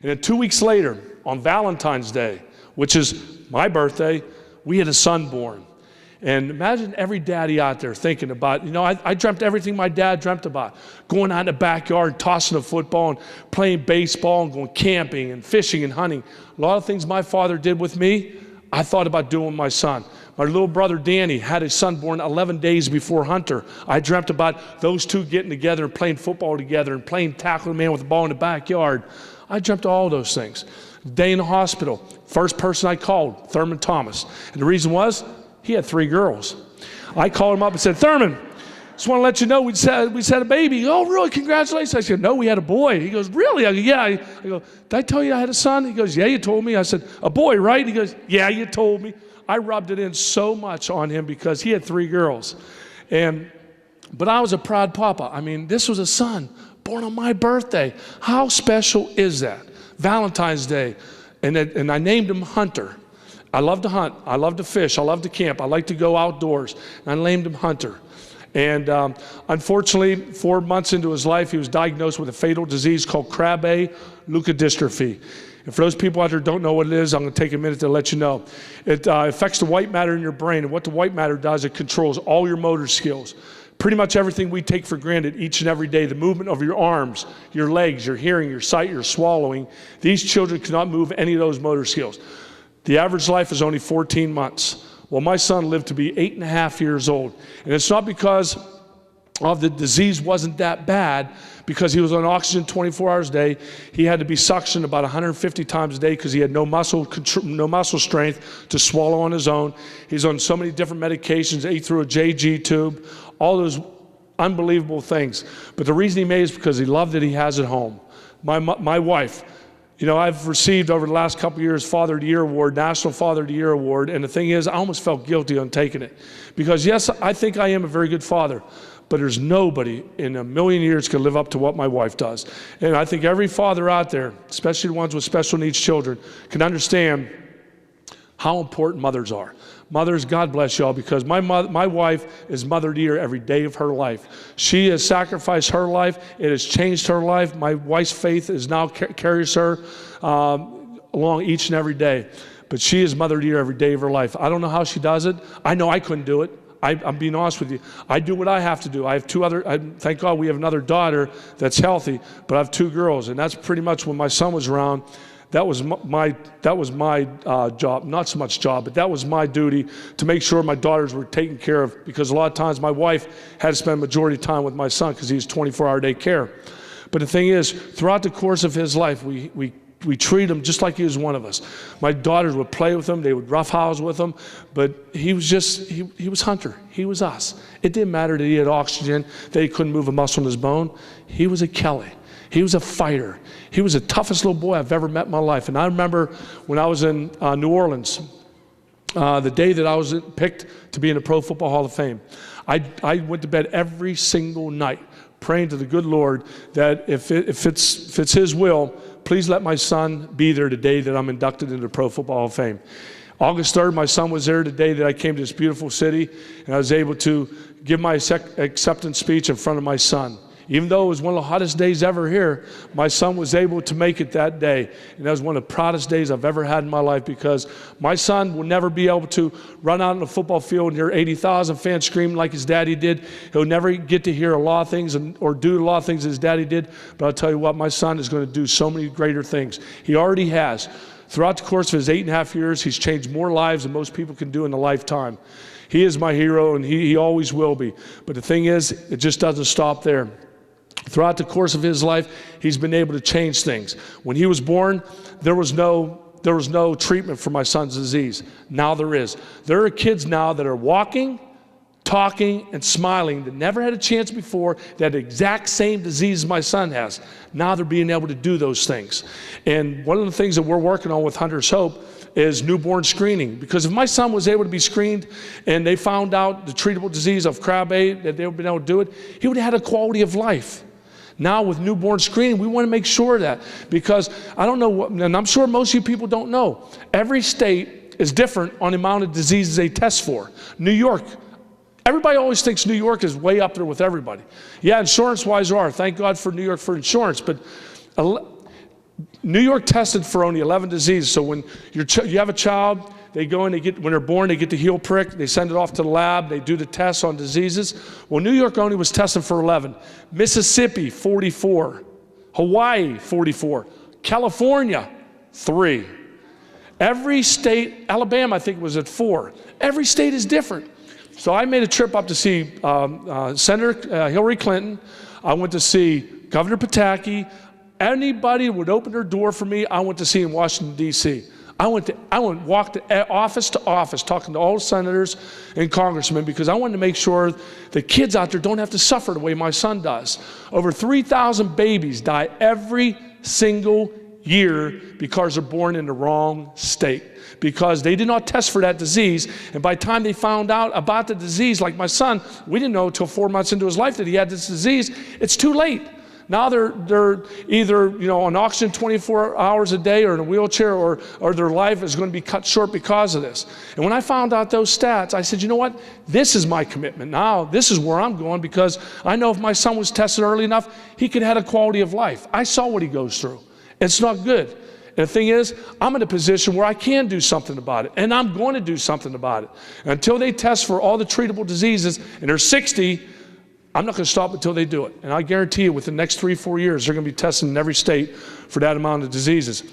And then 2 weeks later, on Valentine's Day, which is my birthday, we had a son born. And imagine every daddy out there thinking about, I dreamt everything my dad dreamt about. Going out in the backyard, tossing a football and playing baseball and going camping and fishing and hunting. A lot of things my father did with me, I thought about doing with my son. My little brother Danny had his son born 11 days before Hunter. I dreamt about those two getting together and playing football together and playing tackle the man with the ball in the backyard. I dreamt of all those things. Day in the hospital, first person I called, Thurman Thomas. And the reason was, he had 3 girls. I called him up and said, Thurman, just want to let you know we just had a baby. He goes, oh, really? Congratulations. I said, no, we had a boy. He goes, really? I go, yeah. I go, did I tell you I had a son? He goes, yeah, you told me. I said, a boy, right? He goes, yeah, you told me. I rubbed it in so much on him because he had 3 girls. But I was a proud papa. I mean, this was a son born on my birthday. How special is that? Valentine's Day. And I named him Hunter. I love to hunt. I love to fish. I love to camp. I like to go outdoors. And I named him Hunter. And unfortunately, 4 months into his life, he was diagnosed with a fatal disease called Krabbe leukodystrophy. And for those people out there who don't know what it is, I'm going to take a minute to let you know. It affects the white matter in your brain. And what the white matter does, it controls all your motor skills. Pretty much everything we take for granted each and every day, the movement of your arms, your legs, your hearing, your sight, your swallowing. These children cannot move any of those motor skills. The average life is only 14 months. Well, my son lived to be 8.5 years old. And it's not because of the disease wasn't that bad, because he was on oxygen 24 hours a day. He had to be suctioned about 150 times a day because he had no muscle strength to swallow on his own. He's on so many different medications, ate through a JG tube, all those unbelievable things. But the reason he made it is because he loved it he has at home. My wife, I've received over the last couple of years Father of the Year Award, National Father of the Year Award, and the thing is, I almost felt guilty on taking it. Because yes, I think I am a very good father, but there's nobody in a million years can live up to what my wife does. And I think every father out there, especially the ones with special needs children, can understand how important mothers are. Mothers, God bless y'all, because my wife is Mother of the Year every day of her life. She has sacrificed her life. It has changed her life. My wife's faith is now carries her along each and every day. But she is Mother of the Year every day of her life. I don't know how she does it. I know I couldn't do it. I'm being honest with you. I do what I have to do. I have 2 other, thank God we have another daughter that's healthy, but I have 2 girls. And that's pretty much when my son was around. That was my job, not so much job, but that was my duty to make sure my daughters were taken care of, because a lot of times my wife had to spend majority of time with my son because he was 24-hour day care. But the thing is, throughout the course of his life, we treat him just like he was one of us. My daughters would play with him, they would roughhouse with him, but he was just, he was Hunter, he was us. It didn't matter that he had oxygen, that he couldn't move a muscle in his bone. He was a Kelly. He was a fighter. He was the toughest little boy I've ever met in my life. And I remember when I was in New Orleans, the day that I was picked to be in the Pro Football Hall of Fame, I went to bed every single night praying to the good Lord that if it's His will, please let my son be there the day that I'm inducted into the Pro Football Hall of Fame. August 3rd, my son was there the day that I came to this beautiful city, and I was able to give my acceptance speech in front of my son. Even though it was one of the hottest days ever here, my son was able to make it that day. And that was one of the proudest days I've ever had in my life, because my son will never be able to run out on the football field and hear 80,000 fans screaming like his daddy did. He'll never get to hear a lot of things or do a lot of things his daddy did. But I'll tell you what, my son is going to do so many greater things. He already has. Throughout the course of his 8.5 years, he's changed more lives than most people can do in a lifetime. He is my hero, and he always will be. But the thing is, it just doesn't stop there. Throughout the course of his life, he's been able to change things. When he was born, there was no treatment for my son's disease. Now there is. There are kids now that are walking, talking, and smiling that never had a chance before, that exact same disease my son has. Now they're being able to do those things. And one of the things that we're working on with Hunter's Hope is newborn screening. Because if my son was able to be screened and they found out the treatable disease of Krabbe, that they would have been able to do it, he would have had a quality of life. Now with newborn screening, we want to make sure of that, because I don't know what, and I'm sure most of you people don't know, every state is different on the amount of diseases they test for. New York, everybody always thinks New York is way up there with everybody. Yeah, insurance-wise there are. Thank God for New York for insurance, but New York tested for only 11 diseases. So when you have a child, they go and when they're born, they get the heel prick, they send it off to the lab, they do the tests on diseases. Well, New York only was tested for 11. Mississippi, 44. Hawaii, 44. California, 3. Every state, Alabama, I think, was at 4. Every state is different. So I made a trip up to see Senator Hillary Clinton. I went to see Governor Pataki. Anybody would open their door for me, I went to see in Washington, D.C. I walked office to office talking to all the senators and congressmen because I wanted to make sure the kids out there don't have to suffer the way my son does. Over 3,000 babies die every single year because they're born in the wrong state, because they did not test for that disease. And by the time they found out about the disease, like my son, we didn't know until 4 months into his life that he had this disease. It's too late. Now they're either on oxygen 24 hours a day or in a wheelchair, or their life is going to be cut short because of this. And when I found out those stats, I said, you know what? This is my commitment. Now this is where I'm going, because I know if my son was tested early enough, he could have a quality of life. I saw what he goes through. It's not good. And the thing is, I'm in a position where I can do something about it, and I'm going to do something about it. Until they test for all the treatable diseases, and they're 60, I'm not going to stop until they do it. And I guarantee you within the next 3-4 years, they're going to be testing in every state for that amount of diseases.